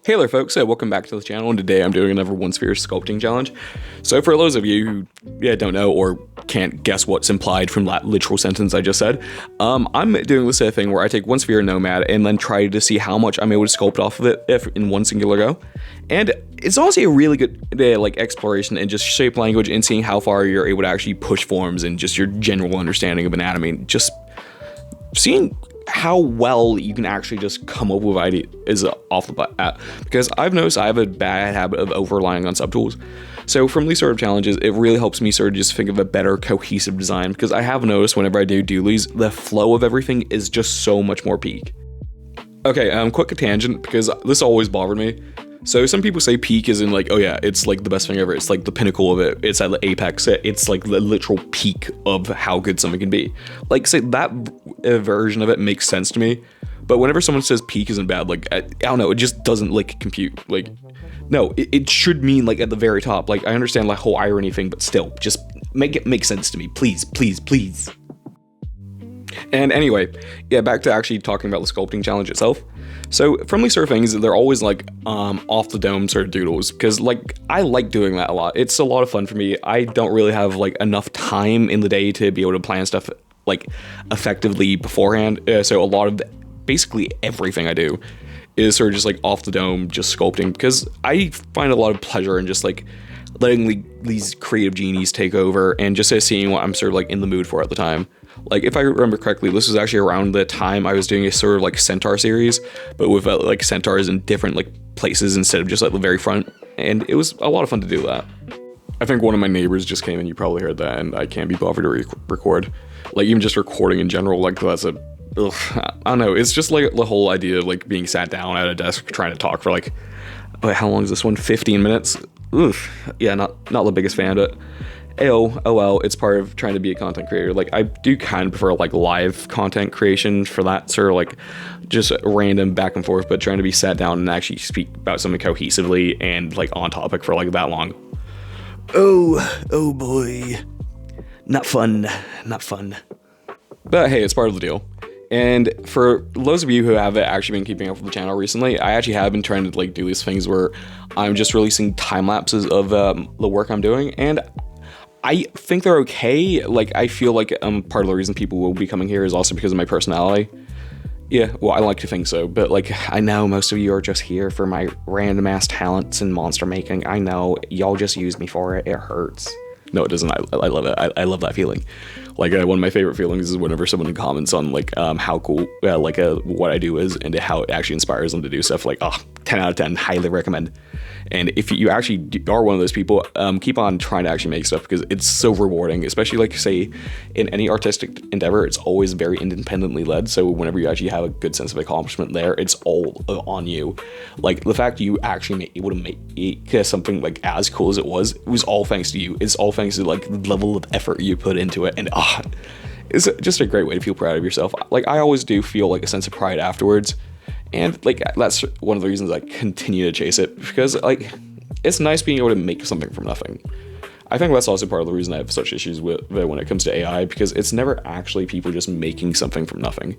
Hey there folks, welcome back to the channel, and today I'm doing another one sphere sculpting challenge. So for those of you who don't know or can't guess what's implied from that literal sentence I just said, I'm doing this thing where I take one sphere Nomad and then try to see how much I'm able to sculpt off of it in one singular go. And it's honestly a really good exploration in just shape language and seeing how far you're able to actually push forms and just your general understanding of anatomy. Just seeing how well you can actually just come up with ideas off the bat, because I've noticed I have a bad habit of over-relying on subtools. So from these sort of challenges, it really helps me sort of just think of a better cohesive design, because I have noticed whenever I do these, the flow of everything is just so much more peak. Okay, quick tangent, because this always bothered me. So some people say peak is in like, oh yeah, it's like the best thing ever. It's like the pinnacle of it. It's at the apex. It's like the literal peak of how good something can be. Like, say that version of it makes sense to me. But whenever someone says peak isn't bad, like, I don't know, it just doesn't like compute. Like, no, it should mean like at the very top. Like, I understand the whole irony thing, but still, just make it make sense to me. Please, please, please. And anyway, yeah, back to actually talking about the sculpting challenge itself. So from these sort of things, they're always like off the dome sort of doodles, because like I like doing that a lot. It's a lot of fun for me. I don't really have like enough time in the day to be able to plan stuff like effectively beforehand. So a lot of basically everything I do is sort of just like off the dome, just sculpting, because I find a lot of pleasure in just like letting these creative genies take over and just seeing what I'm sort of like in the mood for at the time. Like, if I remember correctly, this was actually around the time I was doing a sort of like centaur series, but with like centaurs in different like places instead of just like the very front, and it was a lot of fun to do that. I think one of my neighbors just came in, you probably heard that, and I can't be bothered to record. Like, even just recording in general, like that's I don't know, it's just like the whole idea of like being sat down at a desk trying to talk for like, how long is this one? 15 minutes? Oof. Yeah, not the biggest fan of it. Oh well, it's part of trying to be a content creator. Like, I do kind of prefer like live content creation for that sort of like just random back and forth, but trying to be sat down and actually speak about something cohesively and like on topic for like that long. Oh boy. Not fun. But hey, it's part of the deal. And for those of you who have actually been keeping up with the channel recently, I actually have been trying to like do these things where I'm just releasing time lapses of the work I'm doing, and I think they're okay. Like, I feel like part of the reason people will be coming here is also because of my personality. Yeah, well, I like to think so, but like, I know most of you are just here for my random ass talents in monster making. I know, y'all just use me for it. It hurts. No, it doesn't. I love it. I love that feeling. Like, one of my favorite feelings is whenever someone comments on like how cool what I do is, and how it actually inspires them to do stuff. Like, 10 out of 10, highly recommend. And if you actually are one of those people, keep on trying to actually make stuff, because it's so rewarding, especially like, say, in any artistic endeavor, it's always very independently led. So whenever you actually have a good sense of accomplishment there, it's all on you. Like, the fact you actually able to make something like as cool as it was all thanks to you. It's all thanks to like the level of effort you put into it. And it's just a great way to feel proud of yourself. Like, I always do feel like a sense of pride afterwards. And like, that's one of the reasons I continue to chase it, because like, it's nice being able to make something from nothing. I think that's also part of the reason I have such issues with it when it comes to AI, because it's never actually people just making something from nothing.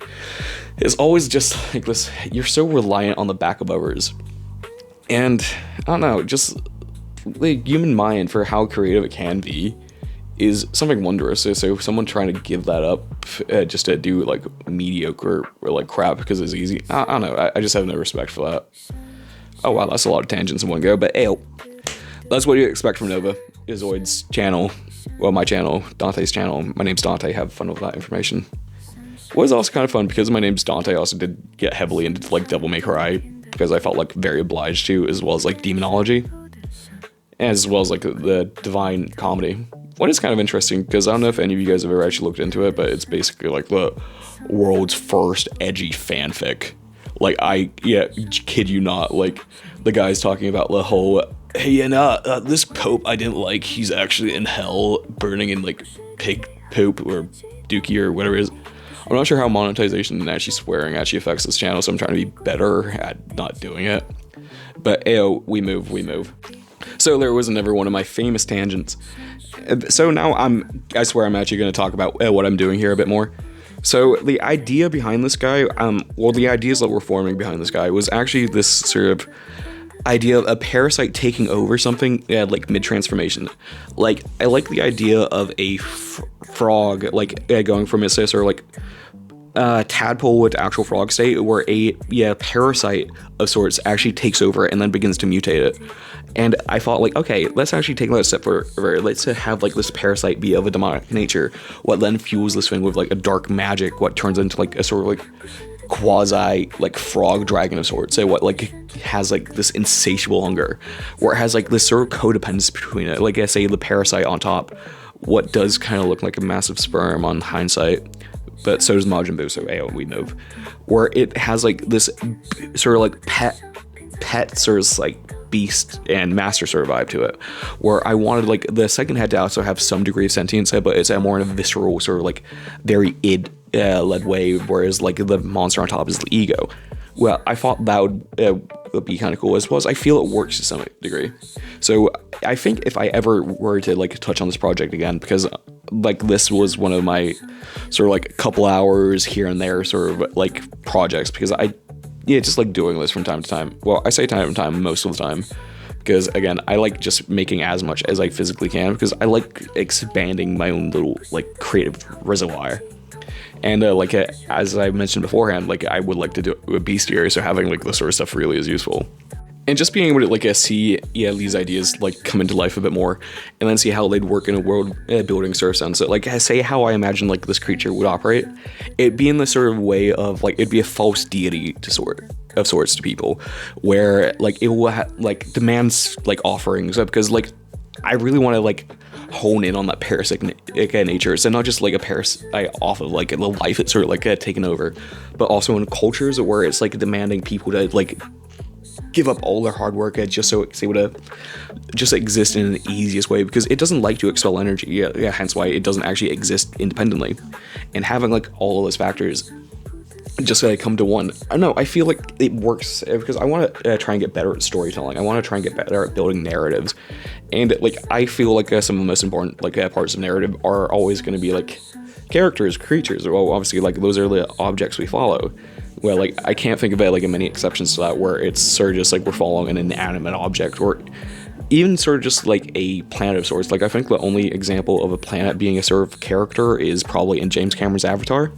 It's always just like this, you're so reliant on the back of others. And I don't know, just the human mind, for how creative it can be, is something wondrous. So someone trying to give that up just to do like mediocre or like crap because it's easy, I don't know, I just have no respect for that. Oh wow, that's a lot of tangents in one go, but that's what you expect from Nova Izoid's channel. Well, my channel, Dante's channel. My name's Dante, have fun with that information. What was also kind of fun, because my name's Dante, I also did get heavily into like Devil May Cry, because I felt like very obliged to, as well as like demonology, as well as like the divine comedy. What is kind of interesting, because I don't know if any of you guys have ever actually looked into it, but it's basically like the world's first edgy fanfic. Like, kid you not, like, the guy's talking about the whole, hey, this Pope I didn't like, he's actually in hell, burning in like pig poop or dookie or whatever it is. I'm not sure how monetization and actually swearing actually affects this channel, so I'm trying to be better at not doing it. But we move. So there was another one of my famous tangents. So now I swear I'm actually going to talk about what I'm doing here a bit more. So the idea behind this guy, well, the ideas that were forming behind this guy was actually this sort of idea of a parasite taking over something, like mid-transformation. Like, I like the idea of a frog, like, going from its sort of like tadpole with actual frog state, where a parasite of sorts actually takes over and then begins to mutate it. And I thought, like, okay, let's actually take that a step further. Let's have like this parasite be of a demonic nature, what then fuels this thing with like a dark magic, what turns into like a sort of like quasi like frog dragon of sorts. So what like has like this insatiable hunger, where it has like this sort of codependence between it. Like I say, the parasite on top, what does kind of look like a massive sperm on hindsight, but so does Majin Buu, so we know, where it has like this sort of like pet sort of like beast and master sort of vibe to it, where I wanted like the second head to also have some degree of sentience, but it's more in a visceral sort of like very id led way, whereas like the monster on top is the ego. Well, I thought that would be kind of cool, as well as I feel it works to some degree. So I think if I ever were to like touch on this project again, because like this was one of my sort of like couple hours here and there sort of like projects, because I just like doing this from time to time. Well, I say time to time most of the time, because again, I like just making as much as I physically can, because I like expanding my own little like creative reservoir. And like as I mentioned beforehand, like I would like to do a bestiary, so having like this sort of stuff really is useful. And just being able to like see these ideas like come into life a bit more, and then see how they'd work in a world building sort of sense. So, like, say how I imagine like this creature would operate, it'd be in the sort of way of like it'd be a false deity of sorts to people, where like it will like demands like offerings, because like I really want to like hone in on that parasitic nature. So not just like a parasite off of like the life it's sort of like taken over, but also in cultures where it's like demanding people to like give up all their hard work just so it's able to just exist in the easiest way, because it doesn't like to expel energy. Hence why it doesn't actually exist independently. And having like all of those factors just come to one, I don't know, I feel like it works, because I want to try and get better at storytelling. I want to try and get better at building narratives, and like I feel like some of the most important like parts of narrative are always going to be like characters, creatures. Well, obviously like those are the objects we follow. Well, like I can't think of like many exceptions to that, where it's sort of just like we're following an inanimate object, or even sort of just like a planet of sorts. Like I think the only example of a planet being a sort of character is probably in James Cameron's Avatar.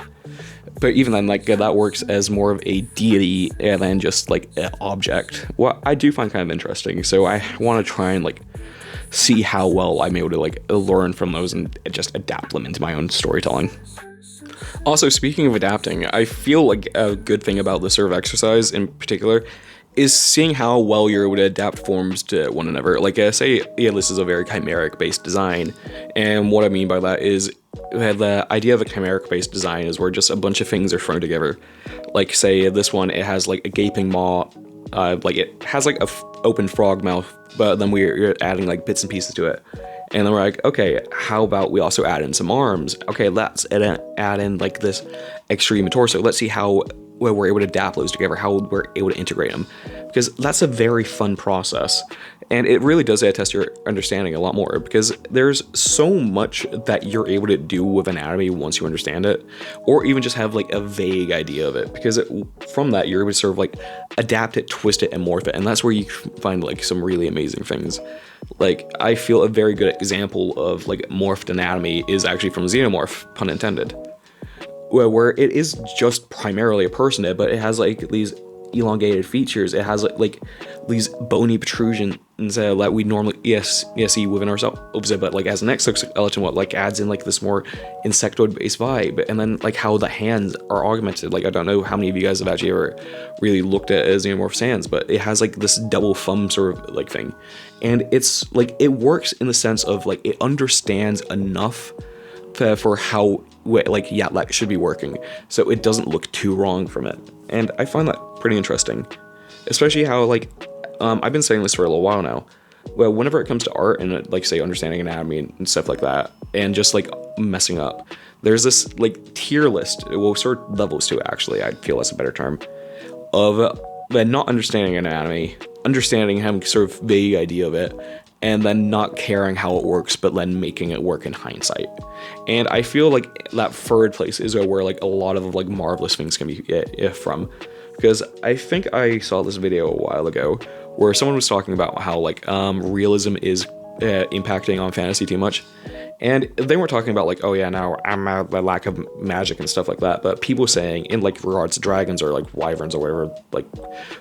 But even then, like that works as more of a deity than just like an object. What I do find kind of interesting, so I want to try and like see how well I'm able to like learn from those and just adapt them into my own storytelling. Also, speaking of adapting, I feel like a good thing about this sort of exercise in particular is seeing how well you're able to adapt forms to one another. Like say, this is a very chimeric based design, and what I mean by that is the idea of a chimeric based design is where just a bunch of things are thrown together. Like say this one, it has like a gaping maw, like it has like a open frog mouth, but then we're adding like bits and pieces to it. And then we're like, okay, how about we also add in some arms? Okay, let's add in like this extreme torso. Let's see how we're able to adapt those together, how we're able to integrate them. Because that's a very fun process. And it really does test your understanding a lot more, because there's so much that you're able to do with anatomy once you understand it, or even just have like a vague idea of it, because from that you're able to sort of like adapt it, twist it, and morph it, and that's where you find like some really amazing things. Like I feel a very good example of like morphed anatomy is actually from Xenomorph, pun intended, where it is just primarily a person head, but it has like these elongated features. It has like these bony protrusions that we normally see within ourselves, but like as an exoskeleton, what like adds in like this more insectoid based vibe. And then like how the hands are augmented. Like I don't know how many of you guys have actually ever really looked at Xenomorph's hands, but it has like this double thumb sort of like thing, and it's like it works in the sense of like it understands enough for how like that should be working, so it doesn't look too wrong from it. And I find that pretty interesting, especially how like I've been saying this for a little while now. Well, whenever it comes to art and like say understanding anatomy and stuff like that, and just like messing up, there's this like tier list, well, sort of levels to it actually, I feel that's a better term, of not understanding anatomy, understanding, having sort of vague idea of it, and then not caring how it works, but then making it work in hindsight. And I feel like that third place is where like a lot of like marvelous things can be from, because I think I saw this video a while ago where someone was talking about how like realism is impacting on fantasy too much. And they weren't talking about like, oh yeah, now I'm the lack of magic and stuff like that, but people saying in like regards to dragons or like wyverns or whatever, like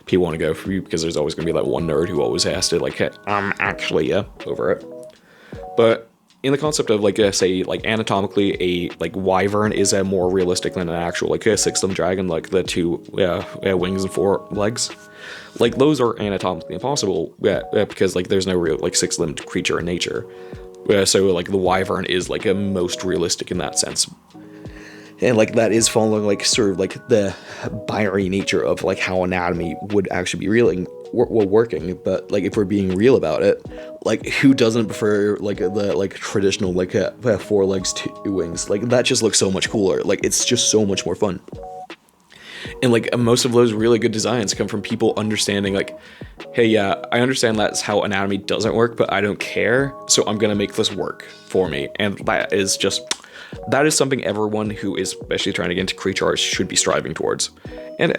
people want to go for you, because there's always gonna be that one nerd who always has to like, hey, actually over it. But in the concept of like say like anatomically a like wyvern is more realistic than an actual like a six-limbed dragon, like the two wings and four legs. Like those are anatomically impossible because like there's no real like six-limbed creature in nature. So like the wyvern is like a most realistic in that sense, and like that is following like sort of like the binary nature of like how anatomy would actually be working. But like if we're being real about it, like who doesn't prefer like the like traditional like four legs, two wings? Like that just looks so much cooler. Like it's just so much more fun. And like most of those really good designs come from people understanding like, hey, yeah, I understand that's how anatomy doesn't work, but I don't care, so I'm gonna make this work for me. And that is something everyone who is especially trying to get into creature arts should be striving towards. And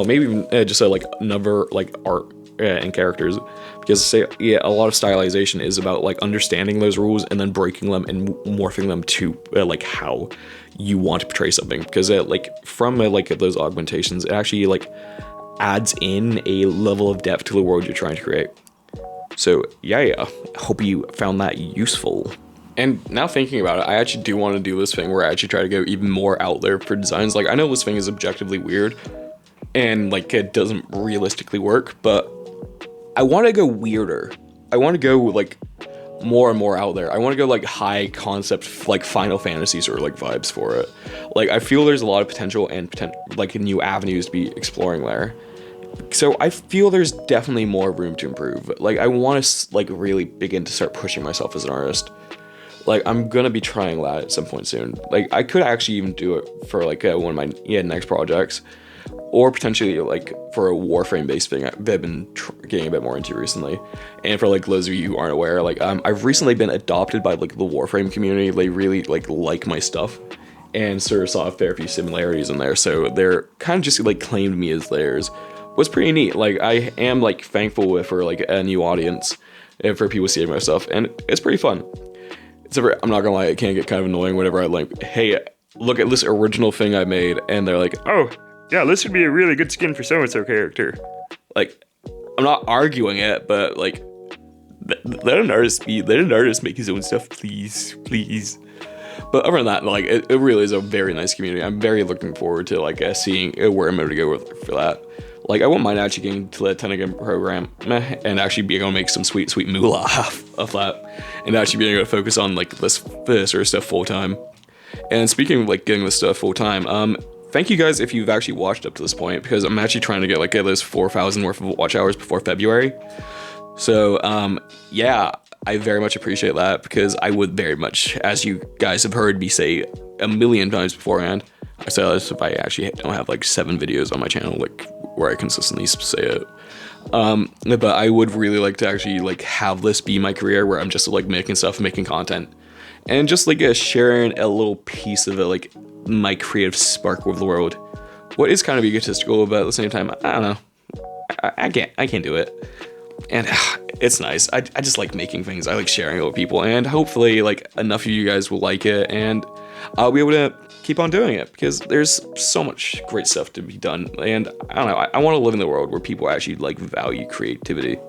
maybe even just like another like art and characters, because say a lot of stylization is about like understanding those rules and then breaking them and morphing them to like how you want to portray something, because like from like those augmentations, it actually like adds in a level of depth to the world you're trying to create. So yeah, hope you found that useful. And now thinking about it, I actually do want to do this thing where I actually try to go even more out there for designs. Like I know this thing is objectively weird and like it doesn't realistically work, but I want to go weirder. I want to go like more and more out there. I want to go like high concept, like Final Fantasy sort of like vibes for it. Like I feel there's a lot of potential and like new avenues to be exploring there. So I feel there's definitely more room to improve. Like I want to like really begin to start pushing myself as an artist. Like I'm gonna be trying that at some point soon. Like I could actually even do it for like one of my next projects, or potentially like for a warframe based thing I've been getting a bit more into recently. And for like those of you who aren't aware, like I've recently been adopted by like the warframe community. They really like my stuff and sort of saw a fair few similarities in there, so they're kind of just like claimed me as theirs. Was pretty neat. Like I am like thankful for like a new audience and for people seeing my stuff, and it's pretty fun. I'm not gonna lie, it can get kind of annoying whenever I like, hey, look at this original thing I made, and they're like, oh yeah, this would be a really good skin for so-and-so character. Like, I'm not arguing it, but like, let an artist make his own stuff, please. But other than that, like, it really is a very nice community. I'm very looking forward to like seeing where I'm going to go for that. Like, I wouldn't mind actually getting to the 10 program and actually being able to make some sweet moolah of that, and actually being able to focus on like this sort of stuff full time. And speaking of like getting this stuff full time, thank you guys if you've actually watched up to this point, because I'm actually trying to get those 4,000 worth of watch hours before February. So yeah, I very much appreciate that, because I would very much, as you guys have heard me say a million times beforehand, I say this if I actually don't have like 7 videos on my channel like where I consistently say it. But I would really like to actually like have this be my career, where I'm just like making content, and just like sharing a little piece of it, like my creative spark with the world. What is kind of egotistical, but at the same time, I don't know. I can't do it. And it's nice. I just like making things. I like sharing it with people, and hopefully like enough of you guys will like it, and I'll be able to keep on doing it, because there's so much great stuff to be done. And I don't know, I want to live in the world where people actually like value creativity.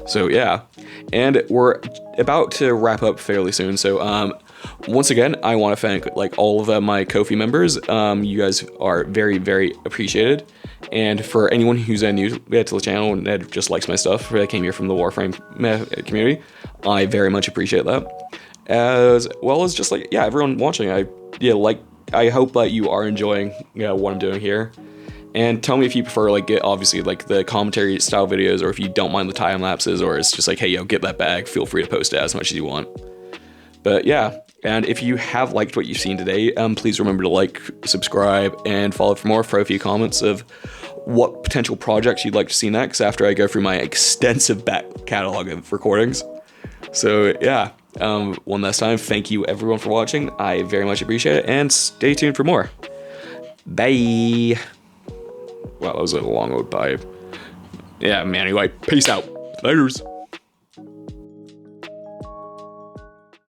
So yeah, and we're about to wrap up fairly soon. So once again, I want to thank like all of my Ko-fi members. You guys are very, very appreciated. And for anyone who's new to the channel and just likes my stuff, that came here from the Warframe community, I very much appreciate that. As well as just like, yeah, everyone watching, I hope that you are enjoying what I'm doing here. And tell me if you prefer like obviously like the commentary style videos, or if you don't mind the time lapses, or it's just like, hey, yo, get that bag, feel free to post it as much as you want. But yeah, and if you have liked what you've seen today, please remember to like, subscribe, and follow for more. Throw a few comments of what potential projects you'd like to see next after I go through my extensive back catalog of recordings. So yeah, one last time, thank you everyone for watching. I very much appreciate it, and stay tuned for more. Bye. Wow, that was a long old bye. Yeah, man, anyway, peace out. Laters.